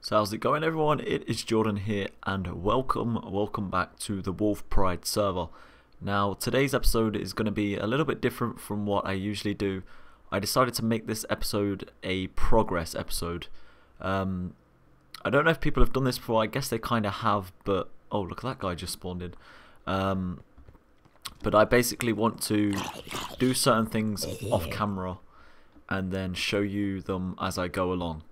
So how's it going, everyone? It is Jordan here, and welcome back to the WolfPride server. Now today's episode is going to be a little bit different from what I usually do. I decided to make this episode a progress episode. I don't know if people have done this before. I guess they kind of have, but oh, look at that guy just spawned in. But I basically want to do certain things off camera and then show you them as I go along.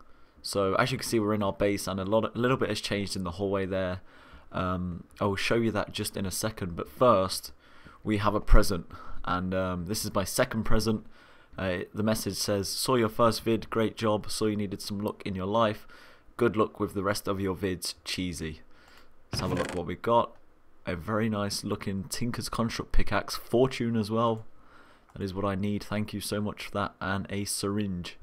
So as you can see, we're in our base, and a little bit has changed in the hallway there. I will show you that just in a second, but first we have a present, and this is my second present. The message says, saw your first vid, great job, saw you needed some luck in your life, good luck with the rest of your vids, cheesy. Let's have a look what we got. A very nice looking Tinker's Construct pickaxe, fortune as well. That is what I need, thank you so much for that, and a syringe.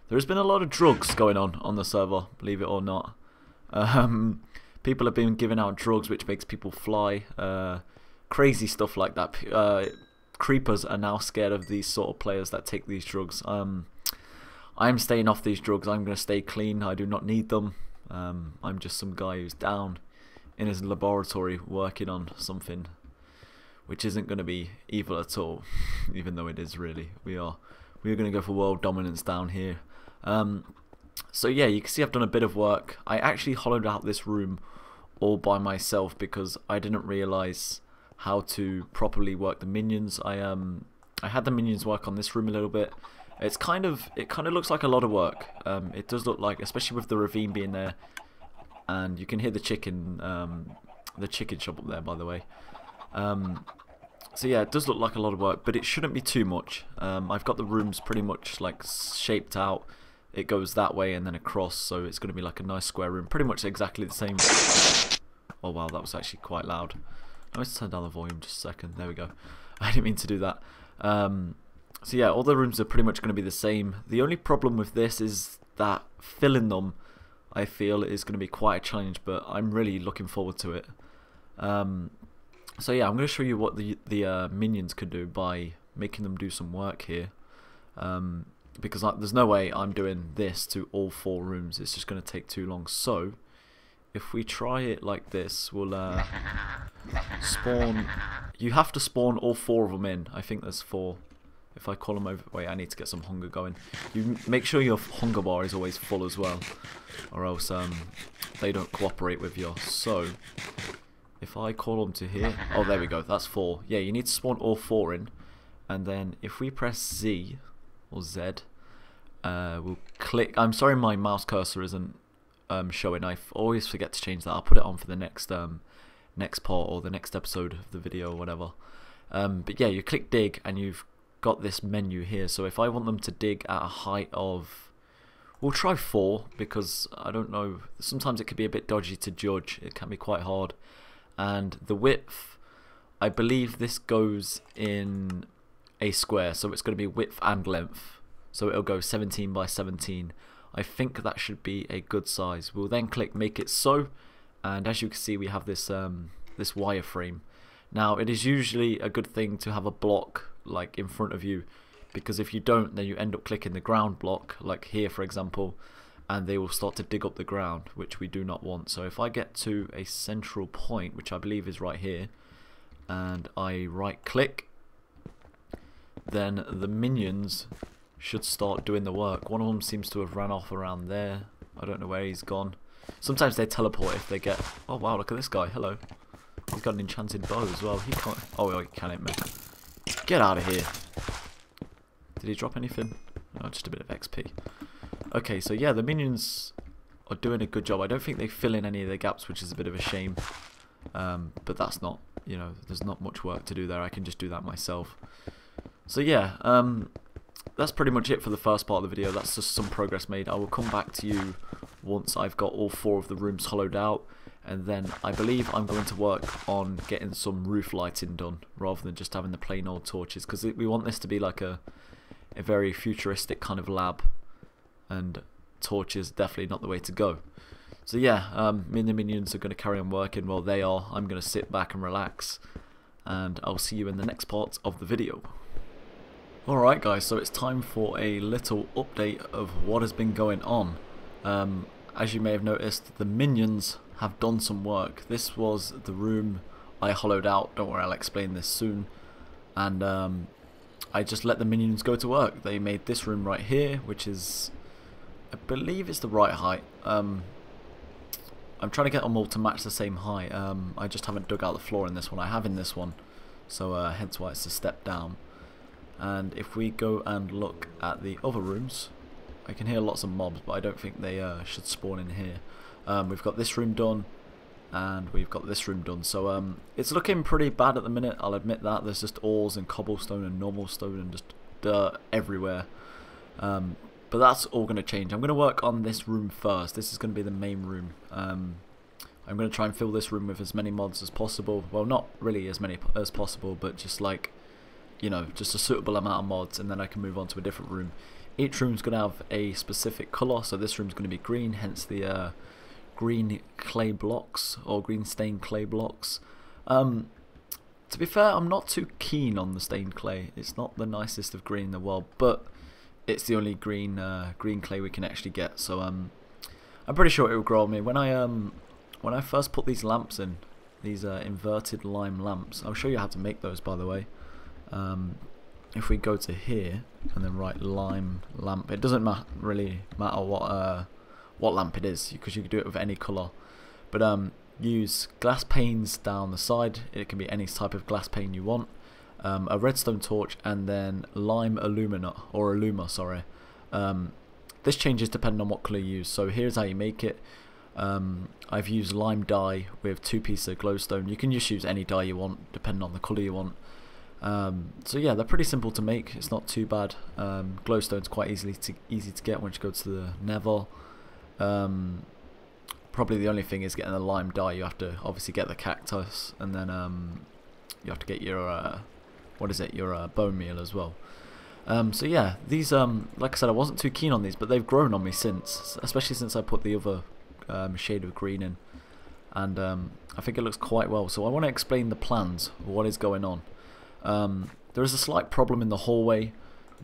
There has been a lot of drugs going on the server, believe it or not. People have been giving out drugs which makes people fly, crazy stuff like that. Creepers are now scared of these sort of players that take these drugs. I'm staying off these drugs. I'm going to stay clean. I do not need them. I'm just some guy who's down in his laboratory working on something which isn't going to be evil at all, even though it is really. We are going to go for world dominance down here. So yeah, you can see I've done a bit of work. I actually hollowed out this room all by myself because I didn't realize how to properly work the minions. I had the minions work on this room a little bit. It kind of looks like a lot of work. It does look like, especially with the ravine being there, and you can hear the chicken shop up there, by the way. So yeah, it does look like a lot of work, but it shouldn't be too much. I've got the rooms pretty much like shaped out. It goes that way and then across, so it's going to be like a nice square room, pretty much exactly the same. Oh wow, that was actually quite loud. Let's turn down the volume just a second. There we go. I didn't mean to do that. So yeah, all the rooms are pretty much going to be the same. The only problem with this is that filling them, I feel, is going to be quite a challenge, but I'm really looking forward to it. So yeah, I'm going to show you what the minions could do by making them do some work here. Because there's no way I'm doing this to all 4 rooms. It's just going to take too long. So if we try it like this, we'll spawn. You have to spawn all 4 of them in. I think there's 4. If I call them over, wait, I need to get some hunger going. You make sure your hunger bar is always full as well, or else they don't cooperate with you. So if I call them to here, oh there we go, that's 4. Yeah, you need to spawn all 4 in, and then if we press Z or Z, we'll click. I'm sorry, my mouse cursor isn't showing. I always forget to change that. I'll put it on for the next part or the next episode of the video or whatever. But yeah, you click dig and you've got this menu here. So if I want them to dig at a height of, we'll try 4, because I don't know, sometimes it could be a bit dodgy to judge. It can be quite hard. And the width, I believe this goes in a square, so it's going to be width and length, so it'll go 17 by 17. I think that should be a good size. We'll then click make it so, and as you can see, we have this this wireframe. Now it is usually a good thing to have a block like in front of you, because if you don't, then you end up clicking the ground block, like here for example, and they will start to dig up the ground, which we do not want. So if I get to a central point, which I believe is right here, and I right click, then the minions should start doing the work. One of them seems to have ran off around there. I don't know where he's gone. Sometimes they teleport if they get. Oh wow, look at this guy. Hello. He's got an enchanted bow as well. He can't. Oh, he can hit me. Get out of here. Did he drop anything? Oh, just a bit of XP. Okay, so yeah, the minions are doing a good job. I don't think they fill in any of the gaps, which is a bit of a shame. But that's not, you know, there's not much work to do there. I can just do that myself. So yeah, that's pretty much it for the first part of the video. That's just some progress made. I will come back to you once I've got all 4 of the rooms hollowed out, and then I believe I'm going to work on getting some roof lighting done rather than just having the plain old torches, because we want this to be like a very futuristic kind of lab, and torches definitely not the way to go. So yeah, me and the minions are going to carry on working while they are. I'm going to sit back and relax, and I'll see you in the next part of the video. Alright guys, so it's time for a little update of what has been going on. As you may have noticed, the minions have done some work. This was the room I hollowed out. Don't worry, I'll explain this soon. And I just let the minions go to work. They made this room right here, which is, I believe it's the right height. I'm trying to get them all to match the same height. I just haven't dug out the floor in this one. I have in this one, so hence why it's a step down. And if we go and look at the other rooms, I can hear lots of mobs, but I don't think they should spawn in here. We've got this room done, and we've got this room done. So it's looking pretty bad at the minute, I'll admit that. There's just ores and cobblestone and normal stone and just dirt everywhere. But that's all going to change. I'm going to work on this room first. This is going to be the main room. I'm going to try and fill this room with as many mods as possible. Well, not really as many as possible, but just like, you know, just a suitable amount of mods, and then I can move on to a different room. Each room's going to have a specific colour, so this room's going to be green, hence the green clay blocks, or green stained clay blocks. To be fair, I'm not too keen on the stained clay. It's not the nicest of green in the world, but it's the only green green clay we can actually get. So I'm pretty sure it will grow on me. When I first put these lamps in, these inverted lime lamps, I'll show you how to make those, by the way. If we go to here and then write lime lamp, it doesn't really matter what lamp it is, because you can do it with any colour. But use glass panes down the side. It can be any type of glass pane you want. A redstone torch, and then lime aluma, sorry. This changes depending on what colour you use. So here's how you make it. I've used lime dye with 2 pieces of glowstone. You can just use any dye you want depending on the colour you want. So yeah, they're pretty simple to make. It's not too bad. Glowstone's quite easy to get once you go to the Nether. Probably the only thing is getting the lime dye. You have to obviously get the cactus, and then you have to get your your bone meal as well. So yeah, these like I said, I wasn't too keen on these, but they've grown on me since, especially since I put the other shade of green in, and I think it looks quite well. So I want to explain the plans, what is going on. There is a slight problem in the hallway.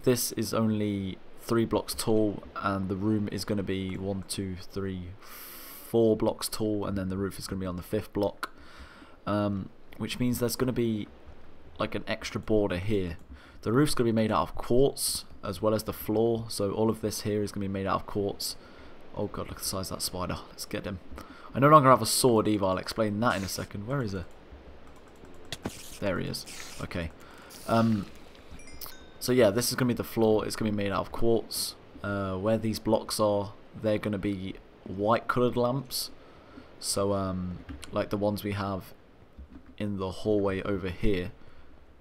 This is only 3 blocks tall, and the room is going to be 1, 2, 3, 4 blocks tall, and then the roof is going to be on the 5th block, which means there's going to be like an extra border here. The roof's going to be made out of quartz as well as the floor, so all of this here is going to be made out of quartz. Oh god, look at the size of that spider. Let's get him. I no longer have a sword either. I'll explain that in a second. Where is he? There he is. Okay. So yeah, this is going to be the floor. It's going to be made out of quartz. Where these blocks are, they're going to be white coloured lamps. So like the ones we have in the hallway over here,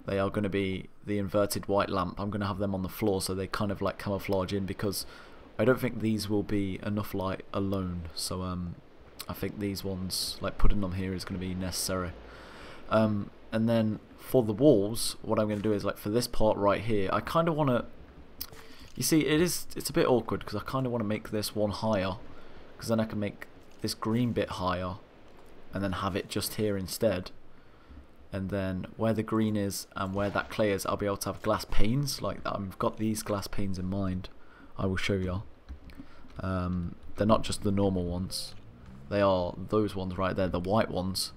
they are going to be the inverted white lamp. I'm going to have them on the floor so they kind of like camouflage in, because I don't think these will be enough light alone. So I think these ones, like putting them here, is going to be necessary. And then for the walls, what I'm going to do is, like for this part right here, I kind of want to, you see, it's a bit awkward because I kind of want to make this one higher, because then I can make this green bit higher and then have it just here instead. And then where the green is and where that clay is, I'll be able to have glass panes like that. I've got these glass panes in mind. I will show you. They're not just the normal ones. They are those ones right there, the white ones.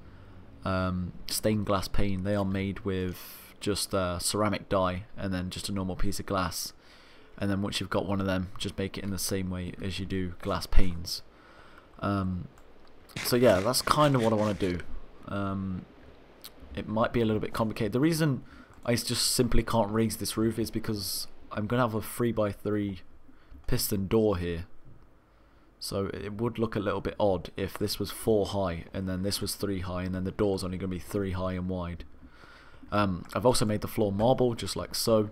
Stained glass pane. They are made with just ceramic dye and then just a normal piece of glass. And then once you've got one of them, just make it in the same way as you do glass panes. So yeah, that's kind of what I want to do. It might be a little bit complicated. The reason I just simply can't raise this roof is because I'm going to have a 3x3 piston door here. So it would look a little bit odd if this was 4 high and then this was 3 high, and then the door's only going to be 3 high and wide. I've also made the floor marble, just like so.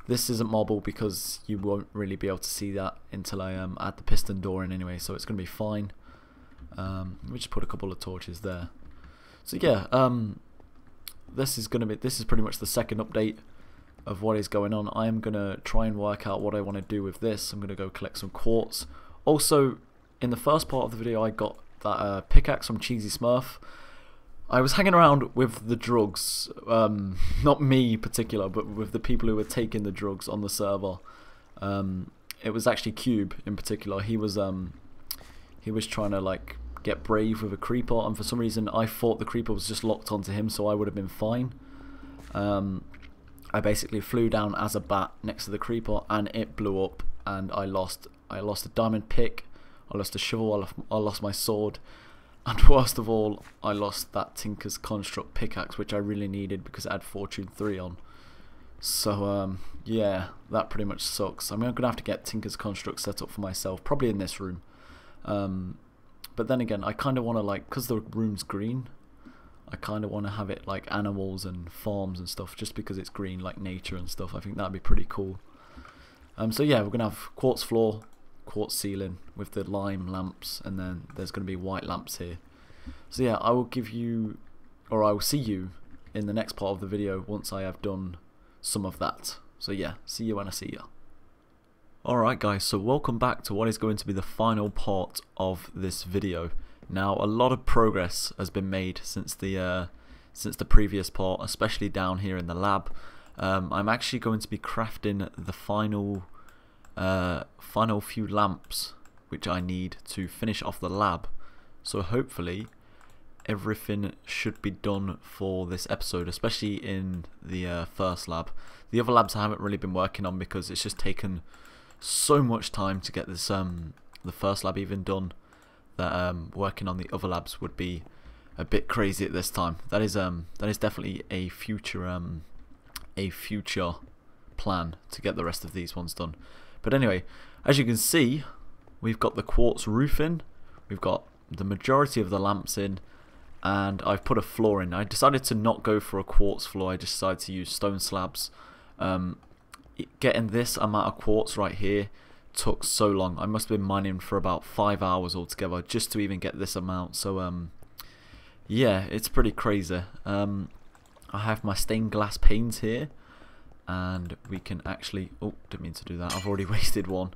This isn't marble because you won't really be able to see that until I add the piston door in anyway, so it's going to be fine. Let me just put a couple of torches there. So yeah, this is pretty much the second update of what is going on. I am going to try and work out what I want to do with this. I'm going to go collect some quartz. Also, in the first part of the video, I got that pickaxe from Cheesy Smurf. I was hanging around with the drugs, not me in particular, but with the people who were taking the drugs on the server. It was actually Cube in particular. He was He was trying to like get brave with a creeper, and for some reason I thought the creeper was just locked onto him, so I would have been fine. I basically flew down as a bat next to the creeper, and it blew up, and I lost a diamond pick, I lost a shovel, I lost my sword, and worst of all, I lost that Tinker's Construct pickaxe, which I really needed because it had Fortune 3 on. So yeah, that pretty much sucks. I'm gonna have to get Tinker's Construct set up for myself, probably in this room. But then again, I kind of want to, like, because the room's green, I kind of want to have it like animals and farms and stuff, just because it's green, like nature and stuff. I think that'd be pretty cool. So yeah, we're gonna have quartz floor, quartz ceiling with the lime lamps, and then there's gonna be white lamps here. So yeah, I will see you in the next part of the video once I have done some of that. So yeah, see you when I see you. Alright guys, so welcome back to what is going to be the final part of this video. Now, a lot of progress has been made since the previous part, especially down here in the lab. I'm actually going to be crafting the final few lamps which I need to finish off the lab. So hopefully everything should be done for this episode, especially in the first lab. The other labs I haven't really been working on because it's just taken so much time to get this the first lab even done, that working on the other labs would be a bit crazy at this time. That is definitely a future plan to get the rest of these ones done. But anyway, as you can see, we've got the quartz roof in, we've got the majority of the lamps in, and I've put a floor in. I decided to not go for a quartz floor, I decided to use stone slabs. Getting this amount of quartz right here took so long. I must have been mining for about 5 hours altogether just to even get this amount. So yeah, it's pretty crazy. I have my stained glass panes here, and we can actually, oh, didn't mean to do that, I've already wasted one.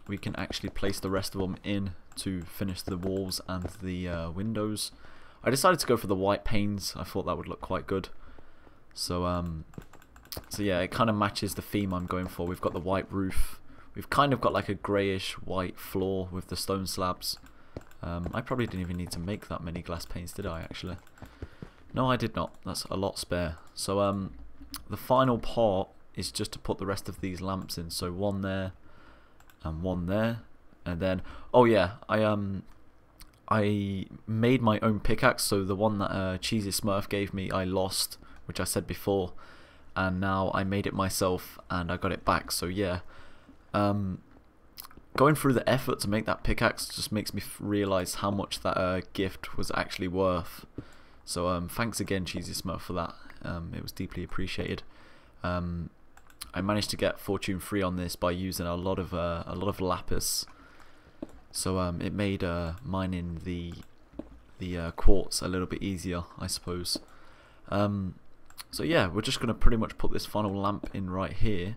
We can actually place the rest of them in to finish the walls and the windows. I decided to go for the white panes. I thought that would look quite good. So yeah, it kind of matches the theme I'm going for. We've got the white roof. We've kind of got like a greyish white floor with the stone slabs. I probably didn't even need to make that many glass panes, did I actually? No, I did not. That's a lot spare. So the final part is just to put the rest of these lamps in. So one there and one there, and then, oh yeah, I made my own pickaxe. So the one that Cheesy Smurf gave me, I lost, which I said before. And now I made it myself and I got it back. So yeah, going through the effort to make that pickaxe just makes me realise how much that gift was actually worth. So thanks again, Cheesy Smurf, for that. It was deeply appreciated. I managed to get Fortune 3 on this by using a lot of lapis. So it made mining the quartz a little bit easier, I suppose. So yeah, we're just going to pretty much put this final lamp in right here,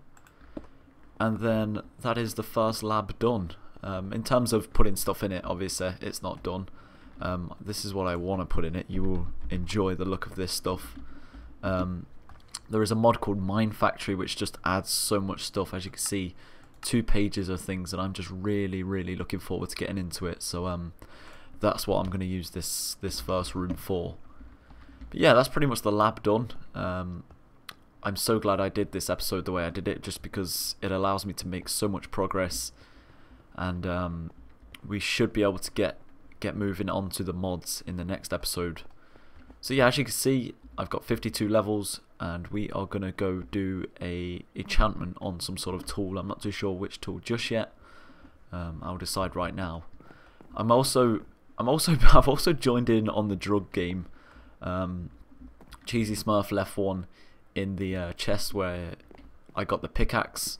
and then that is the first lab done. In terms of putting stuff in it, obviously it's not done. This is what I want to put in it. You will enjoy the look of this stuff. There is a mod called Mine Factory which just adds so much stuff. As you can see, 2 pages of things, and I'm just really looking forward to getting into it. So that's what I'm going to use this first room for. But yeah, that's pretty much the lab done. I'm so glad I did this episode the way I did it, just because it allows me to make so much progress, and we should be able to get moving on to the mods in the next episode. So yeah, as you can see, I've got 52 levels, and we are gonna go do a enchantment on some sort of tool. I'm not too sure which tool just yet. I'll decide right now. I've also joined in on the drug game. Cheesy Smurf left one in the chest where I got the pickaxe,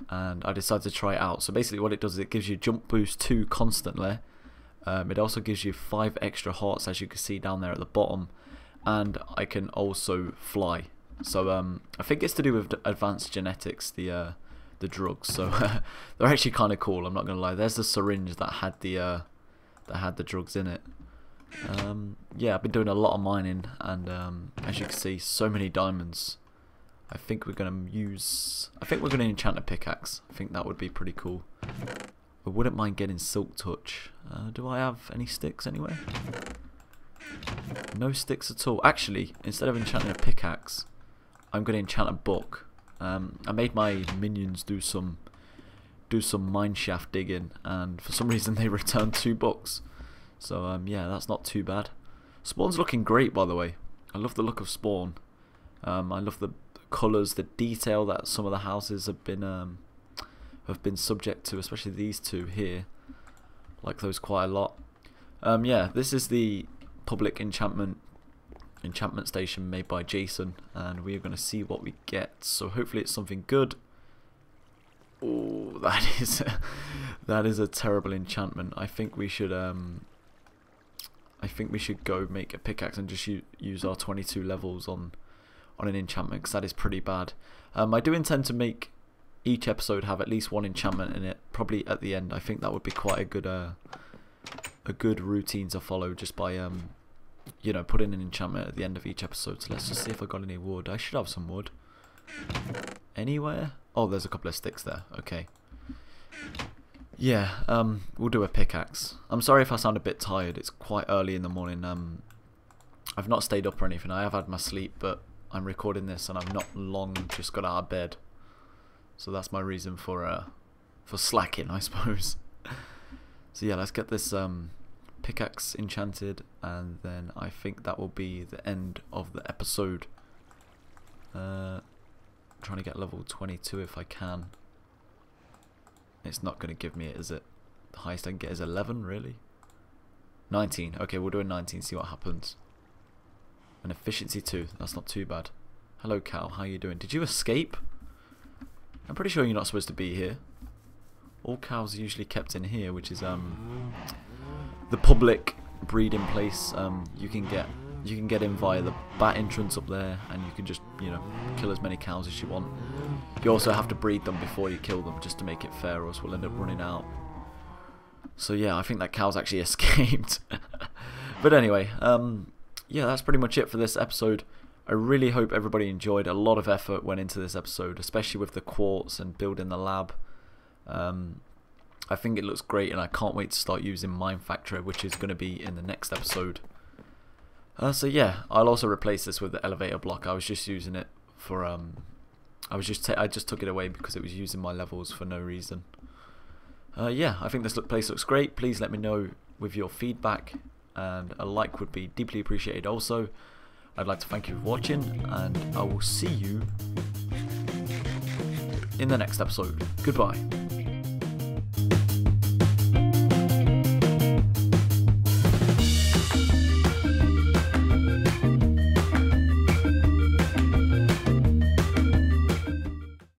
and I decided to try it out. So basically what it does is it gives you jump boost 2 constantly. It also gives you 5 extra hearts, as you can see down there at the bottom, and I can also fly. So I think it's to do with advanced genetics, the drugs. So they're actually kind of cool, I'm not gonna lie. There's the syringe that had the drugs in it. Yeah, I've been doing a lot of mining, and as you can see, so many diamonds. I think we're gonna enchant a pickaxe. I think that would be pretty cool. I wouldn't mind getting Silk Touch. Do I have any sticks anywhere? No sticks at all. Actually, instead of enchanting a pickaxe, I'm going to enchant a book. I made my minions do some mineshaft digging, and for some reason they returned 2 books. So yeah, that's not too bad. Spawn's looking great, by the way. I love the look of Spawn. I love the colours, the detail that some of the houses have been subject to, especially these 2 here. Like those quite a lot. Yeah, this is the public enchantment station made by Jason, and we are going to see what we get. So hopefully it's something good. Oh, that is a terrible enchantment. I think we should go make a pickaxe and just use our 22 levels on an enchantment, because that is pretty bad. I do intend to make each episode have at least 1 enchantment in it, probably at the end. I think that would be quite a good routine to follow, just by you know, putting an enchantment at the end of each episode. So let's just see if I got any wood. I should have some wood. Anywhere? Oh, there's a couple of sticks there. Okay. Yeah, we'll do a pickaxe. I'm sorry if I sound a bit tired. It's quite early in the morning. I've not stayed up or anything. I have had my sleep, but I'm recording this and I've not long just got out of bed. So that's my reason for slacking, I suppose. So yeah, let's get this pickaxe enchanted, and then I think that will be the end of the episode. Trying to get level 22 if I can. It's not going to give me it, is it? The highest I can get is 11, really? 19. Okay, we'll do a 19, see what happens. An efficiency 2. That's not too bad. Hello, cow. How you doing? Did you escape? I'm pretty sure you're not supposed to be here. All cows are usually kept in here, which is the public breeding place. You can get in via the bat entrance up there, and you can just, you know, kill as many cows as you want. You also have to breed them before you kill them, just to make it fair, or else we'll end up running out. So yeah, I think that cow's actually escaped. But anyway, yeah, that's pretty much it for this episode. I really hope everybody enjoyed. A lot of effort went into this episode, especially with the quartz and building the lab. I think it looks great, and I can't wait to start using Mine Factory, which is going to be in the next episode. So yeah, I'll also replace this with the elevator block. I was just using it for I just took it away because it was using my levels for no reason. Yeah, I think this place looks great. Please let me know with your feedback, and a like would be deeply appreciated. Also, I'd like to thank you for watching, and I will see you in the next episode. Goodbye.